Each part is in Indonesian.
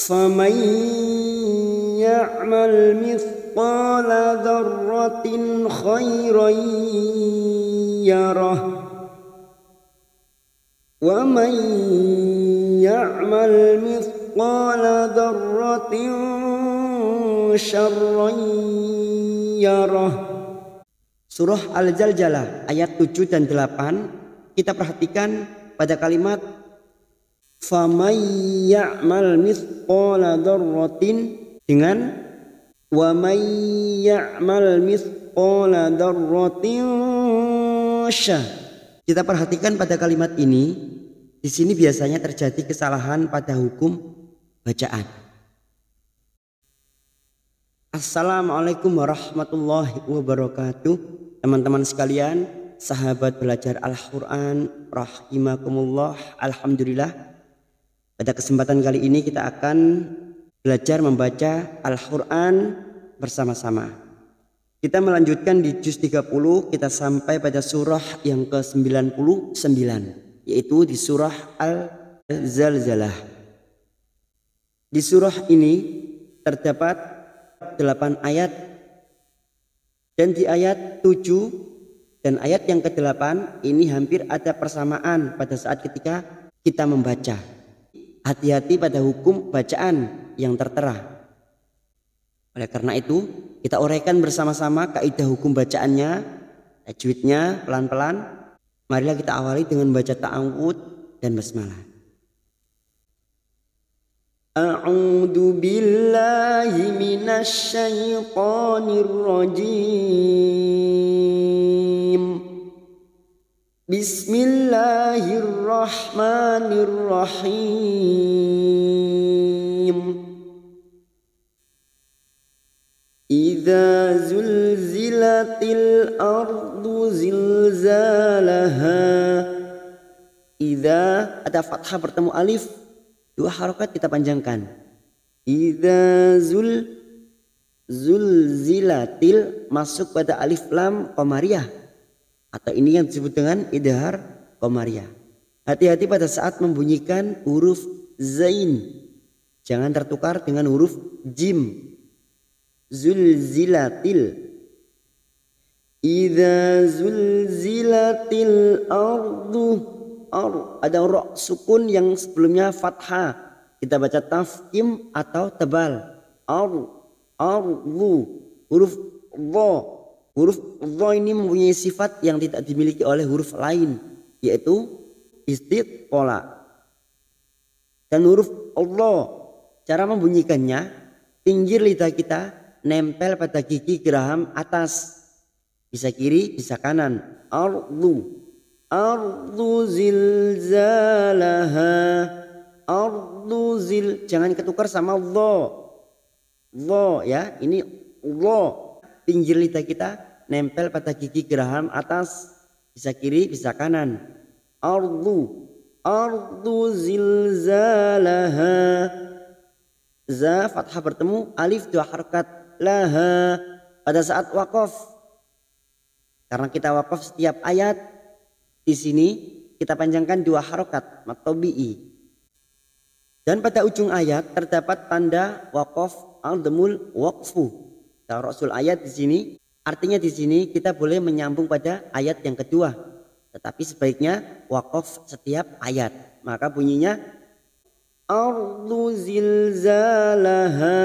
فمن يعمل مثقال ذرة خيرا يره ومن يعمل مثقال ذرة شرا يره. Surah Al-Zalzalah ayat 7 dan 8. Kita perhatikan pada kalimat faman ya'mal mithqala dzarratin dengan wa man ya'mal mithqala dzarratin syah. Kita perhatikan pada kalimat ini, di sini biasanya terjadi kesalahan pada hukum bacaan. Assalamualaikum warahmatullahi wabarakatuh. Teman-teman sekalian, sahabat belajar Al-Quran rahimakumullah. Alhamdulillah, pada kesempatan kali ini kita akan belajar membaca Al-Quran bersama-sama. Kita melanjutkan di juz 30, kita sampai pada surah yang ke-99, yaitu di surah Al-Zalzalah. Di surah ini terdapat 8 ayat, dan di ayat 7 dan ayat yang ke-8 ini hampir ada persamaan pada saat ketika kita membaca. Hati-hati pada hukum bacaan yang tertera. Oleh karena itu kita uraikan bersama-sama kaidah hukum bacaannya, tajwidnya pelan-pelan. Marilah kita awali dengan baca ta'awudz dan basmalah. A'udzu billahi minasy syaithanir rajim. Bismillahirrahmanirrahim. Idza zulzilatil ardu zilzalaha. Idza ada fathah bertemu alif, 2 harokat kita panjangkan. Idza zulzilatil masuk pada alif lam qamariyah, atau ini yang disebut dengan idhar qamariyah. Hati-hati pada saat membunyikan huruf zain, jangan tertukar dengan huruf jim. Zulzilatil. Idza zulzilatil ardu. Ada ra sukun yang sebelumnya fathah, kita baca tafkhim atau tebal. Ardu. Huruf dha. Huruf dha ini mempunyai sifat yang tidak dimiliki oleh huruf lain, yaitu istitqala. Dan huruf Allah, cara membunyikannya, pinggir lidah kita nempel pada gigi geraham atas, bisa kiri bisa kanan. Ardu zilzalaha. Ardu zil, jangan ketukar sama dha ya. Ini dha, pinggir lidah kita nempel pada gigi geraham atas, bisa kiri bisa kanan. Ardu zilzalaha. Za fathah bertemu alif 2 harakat. Laha pada saat waqaf, karena kita waqaf setiap ayat, di sini kita panjangkan 2 harokat matobi'i. Dan pada ujung ayat terdapat tanda waqaf al-damul waqfu. Rasul ayat di sini, artinya di sini kita boleh menyambung pada ayat yang kedua, tetapi sebaiknya waqaf setiap ayat. Maka bunyinya ardu zilzalaha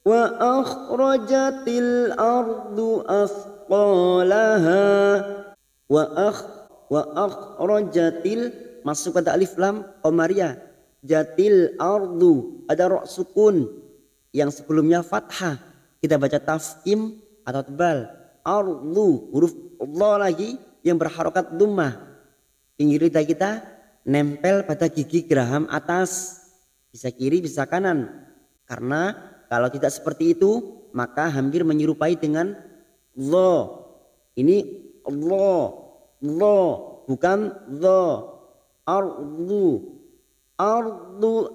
wa akhrajatil ardu athqalaha. Wa akhrajatil masuk pada alif lam qamariyah. Jatil ardu, ada ra sukun yang sebelumnya fathah, kita baca tafkhim atau tebal. Ardu, huruf dha lagi yang berharokat dhammah, pinggir lidah kita nempel pada gigi geraham atas, bisa kiri bisa kanan. Karena kalau tidak seperti itu maka hampir menyerupai dengan dha. Ini dha bukan dha. Ardu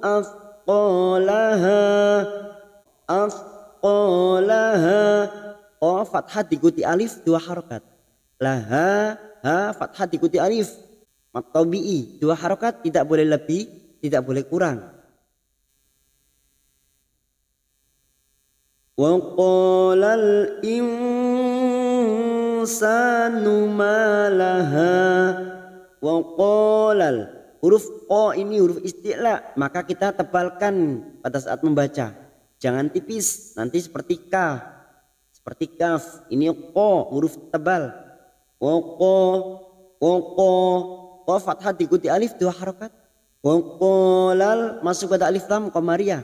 afqalaha. Oh, fathah diikuti alif 2 harokat. Laha, ha fathah diikuti alif. Matobi'i 2 harokat, tidak boleh lebih, tidak boleh kurang. Wa qalal insanu ma laha. Wa qalal, huruf qa ini huruf isti'la, maka kita tebalkan pada saat membaca. Jangan tipis, nanti seperti ka, seperti kaf. Ini qa, huruf tebal. Wa qa fathah diikuti alif 2 harokat. Wa qalal masuk pada alif lam qamariyah.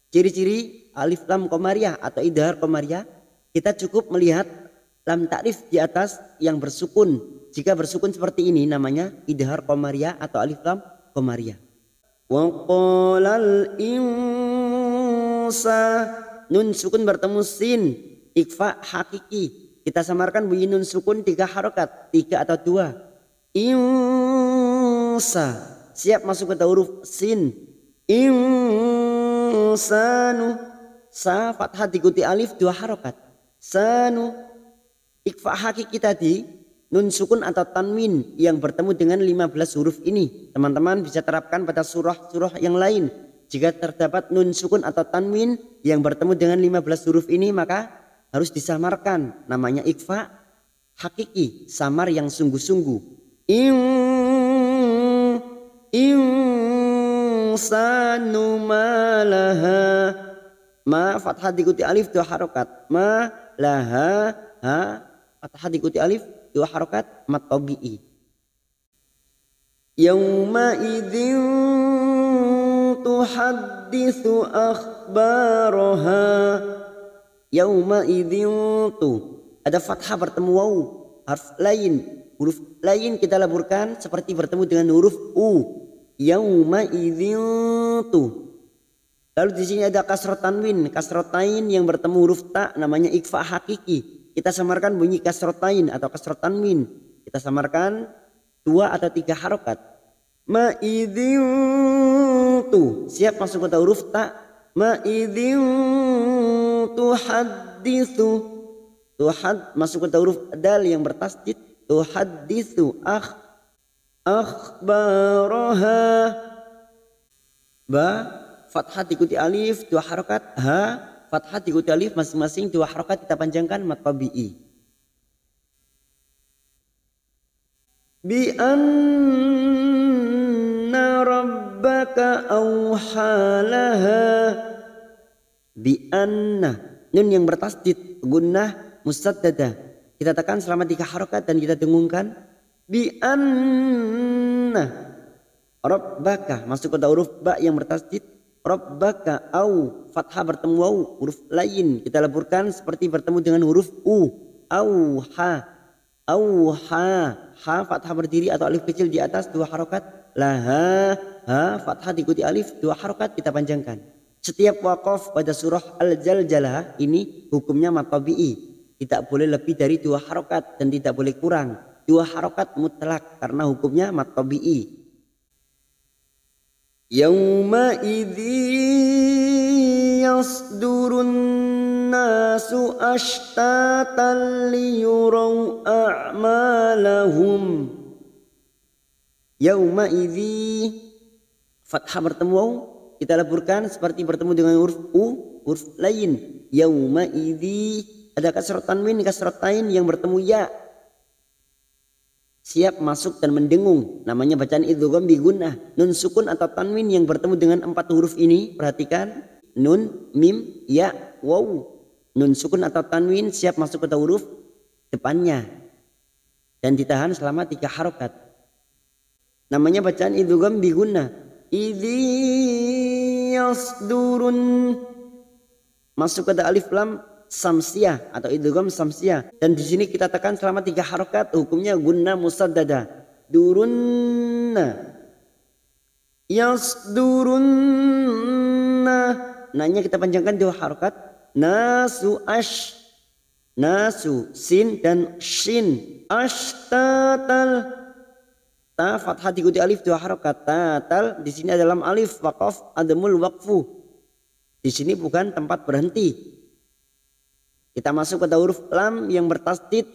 Ciri-ciri alif lam qamariyah atau idhar qamariyah, kita cukup melihat lam ta'rif di atas yang bersukun. Jika bersukun seperti ini namanya idhar qamariyah atau alif lam qamariyah. Wa qalal insa, nun sukun bertemu sin, ikfa hakiki. Kita samarkan bunyi nun sukun 3 harokat, 3 atau 2. Insa, siap masuk ke huruf sin. Insanu, sa fathah diikuti alif 2 harokat. Sanu, ikfa hakiki tadi nun sukun atau tanwin yang bertemu dengan 15 huruf ini. Teman-teman bisa terapkan pada surah-surah yang lain. Jika terdapat nun sukun atau tanwin yang bertemu dengan 15 huruf ini, maka harus disamarkan. Namanya ikfa hakiki, samar yang sungguh-sungguh. Insanu ma laha, ma fathah diikuti alif 2 harokat. Ma laha, ha fathah diikuti alif 2 harokat, mat tabi'i. Yauma idzin tuhadditsu akhbaraha. Yauma idzin tu, ada fathah bertemu waw, harf lain. Huruf lain kita laburkan seperti bertemu dengan huruf u. Yauma idzin tu. Lalu di sini ada kasrah tanwin, kasrotain yang bertemu huruf ta, namanya ikfa hakiki. Kita samarkan bunyi kasrotain atau kasrah tanwin. Kita samarkan 2 atau 3 harokat. Ma idzin tu, siap masuk ke huruf ta. Ma idzin tuhadditsu, tuhad masuk ke huruf dal yang bertasdid. Tuhadditsu akhbaraha. Ba fathah diikuti alif 2 harokat. Ha fathah diikuti alif masing-masing 2 harokat, kita panjangkan mat tabi'i. Bi anna rabbaka awhalaha. Bi anna, nun yang bertasdid, gunnah musaddadah. Kita tekan selama 3 harokat dan kita dengungkan. Bi anna rabbaka masuk ke huruf ba yang bertasdid. Rabbaka au, fathah bertemu waw, huruf lain kita leburkan seperti bertemu dengan huruf u. Auha, auha, ha fathah berdiri atau alif kecil di atas 2 harokat. Laha, ha fathah diikuti alif 2 harokat, kita panjangkan. Setiap waqaf pada surah Al-Zalzalah ini hukumnya mat tabi'i. Tidak boleh lebih dari 2 harokat dan tidak boleh kurang. 2 harokat mutlak karena hukumnya mat tabi'i. Yauma idzi yasdurun nasu ashtatan liyuraw a'malahum. Yauma idzi, fathah bertemu waw, kita leburkan seperti bertemu dengan huruf u, huruf lain. Yauma idzi, ada kasrah tanwin, kasrah tain yang bertemu ya. Siap masuk dan mendengung, namanya bacaan idgham bi gunnah. Nun sukun atau tanwin yang bertemu dengan 4 huruf ini, perhatikan. Nun, mim, ya, waw. Nun sukun atau tanwin siap masuk ke huruf depannya dan ditahan selama 3 harokat. Namanya bacaan idgham bi gunnah. Idzi yasdurun, masuk ke alif lam samsiyah atau idgham samsiyah, dan di sini kita tekan selama 3 harokat, hukumnya gunnah musaddada. Durunna, yasdurunna, nanya kita panjangkan 2 harokat. Nasu ash, nasu sin dan shin. Ashtatal, ta fathah diikuti alif 2 harokat. Tatal di sini adalah alif waqaf adamul waqfu. Di sini bukan tempat berhenti. Kita masuk pada huruf lam yang bertasdid,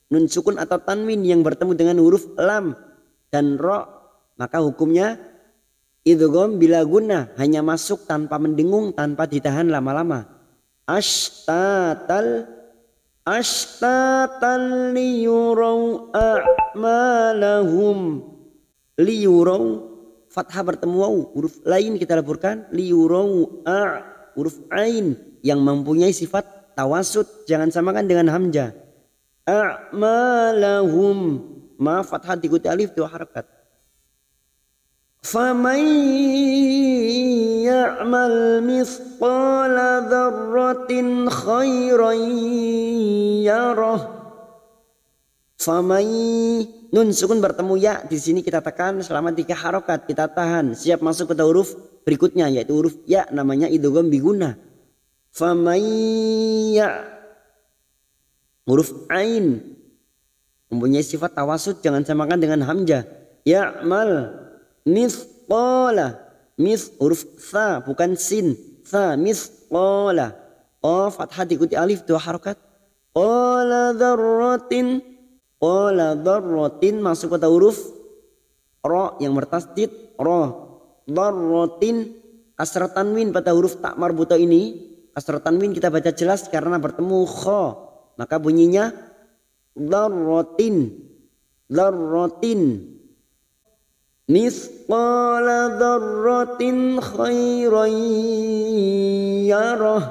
nun sukun atau tanwin yang bertemu dengan huruf lam dan ro, maka hukumnya Idgham bila gunnah, hanya masuk tanpa mendengung, tanpa ditahan lama-lama. Ashtatan liyurau a'malahum. Liyurau, fathah bertemu waw, huruf lain kita leburkan. Liyurau huruf ain yang mempunyai sifat tawasud, jangan samakan dengan hamzah. A'malahum, ma fathah diikuti alif, dua harakat. Faman ya'mal mithqala dzarratin khairan yarah. Faman, nun sukun bertemu ya, di sini kita tekan selama 3 harokat, kita tahan, siap masuk ke huruf berikutnya yaitu huruf ya, namanya idgham bi gunnah. Faman ya, huruf ain mempunyai sifat tawasud, jangan samakan dengan hamzah. Ya'mal mithqala, huruf tha bukan sin, tha mithqala. Oh fathah diikuti alif, 2 harokat. Qala dzarratin, qala dzarratin masuk pada huruf ra yang bertasdid ra. Dzarratin kasrah tanwin pada huruf tak marbutah ini. Kasrah tanwin kita baca jelas karena bertemu kha, maka bunyinya dzarratin. Dzarratin. Mithqala dzarratin khairan yarah.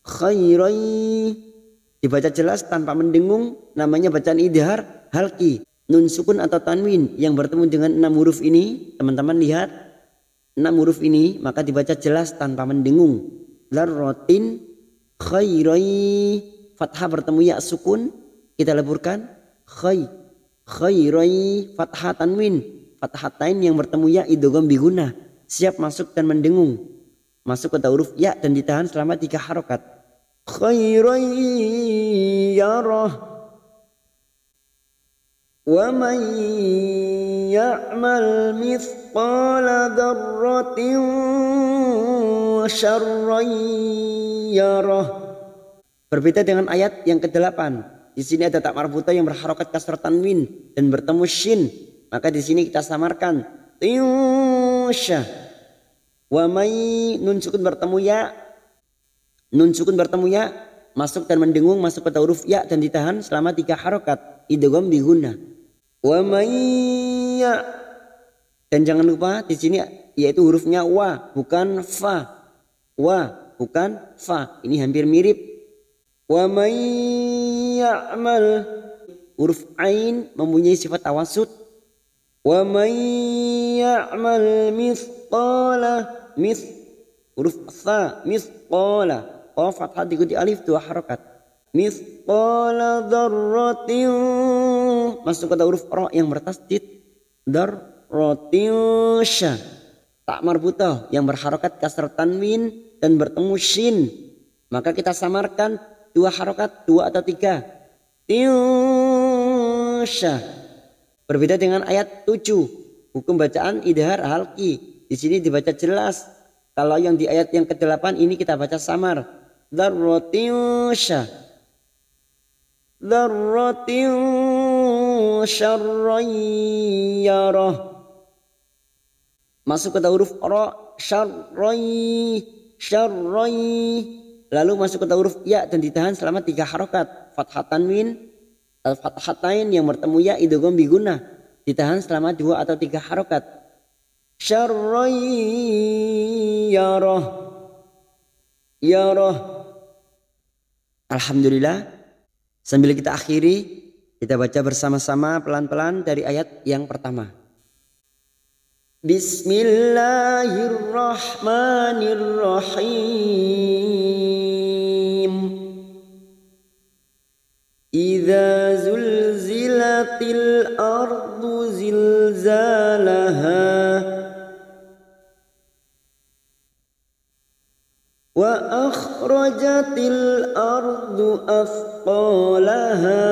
Khairan dibaca jelas tanpa mendengung, namanya bacaan idhar halki. Nun sukun atau tanwin yang bertemu dengan 6 huruf ini, teman-teman lihat 6 huruf ini, maka dibaca jelas tanpa mendengung. Dzarratin khairan, fathah bertemu ya sukun, kita leburkan khairan, fathah tanwin, fathah tain yang bertemu ya idgham bi gunnah, siap masuk dan mendengung, masuk ke huruf ya dan ditahan selama 3 harokat. Khairan yarah. Wa man ya'mal mithqala dzarratin syarran yarah. Berbeda dengan ayat yang ke-8. Di sini ada tak marbutah yang berharokat kasrah tanwin dan bertemu shin, maka di sini kita samarkan tinsya. Wa may, nun sukun bertemu ya, nun sukun bertemu ya, masuk dan mendengung, masuk pada huruf ya dan ditahan selama 3 harokat, idgham bi gunnah. Wa may ya, dan jangan lupa di sini yaitu hurufnya wa bukan fa, wa bukan fa, ini hampir mirip. Wa may ya'mal, huruf ain mempunyai sifat tawasud. Wa may ya'mal mithqala, huruf tha mithqala, oh fathah diikuti alif, 2 harokat. Mithqala dzarratin masuk pada huruf ra yang bertasdid, dzarratin sya, tak marbutah yang berharokat kasrah tanwin dan bertemu shin, maka kita samarkan 2 harokat, 2 atau 3. Tinsya. Berbeda dengan ayat 7. Hukum bacaan idhar halki. Di sini dibaca jelas. Kalau yang di ayat yang ke-8 ini kita baca samar. Dzarratinsya. Dzarratin syarran yarah. Masuk ke huruf ra, syarran, lalu masuk ke huruf ya dan ditahan selama 3 harokat. Fathah tanwin, fathatain yang bertemu ya idgham bi gunnah, ditahan selama 2 atau 3 harokat. Syarran yarah, yarah. Alhamdulillah, sambil kita akhiri, kita baca bersama-sama pelan-pelan dari ayat yang pertama. Bismillahirrahmanirrahim. Idza zulzilatil ardu zilzalaha wa akhrajatil ardu athqalaha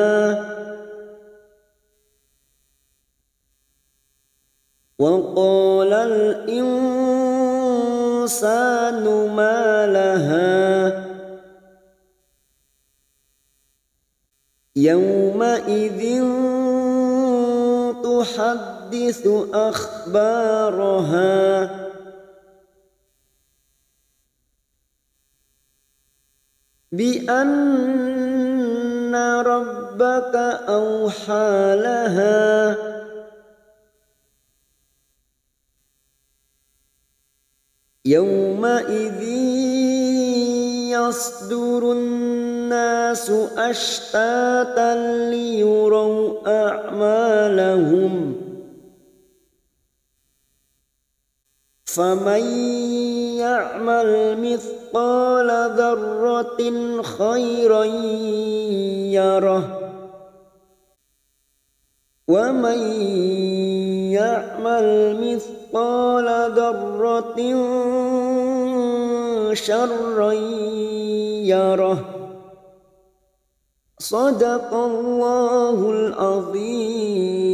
wa qalal insanu ma laha yawma idzin tuhaddithu يحدث أخبارها بأن ربك أوحى لها يومئذ يصدر الناس أشتاتا ليروا أعمالهم فمن يعمل مثقال ذرة خيرا يره ومن يعمل مثقال ذرة شرا يره. صدق الله العظيم.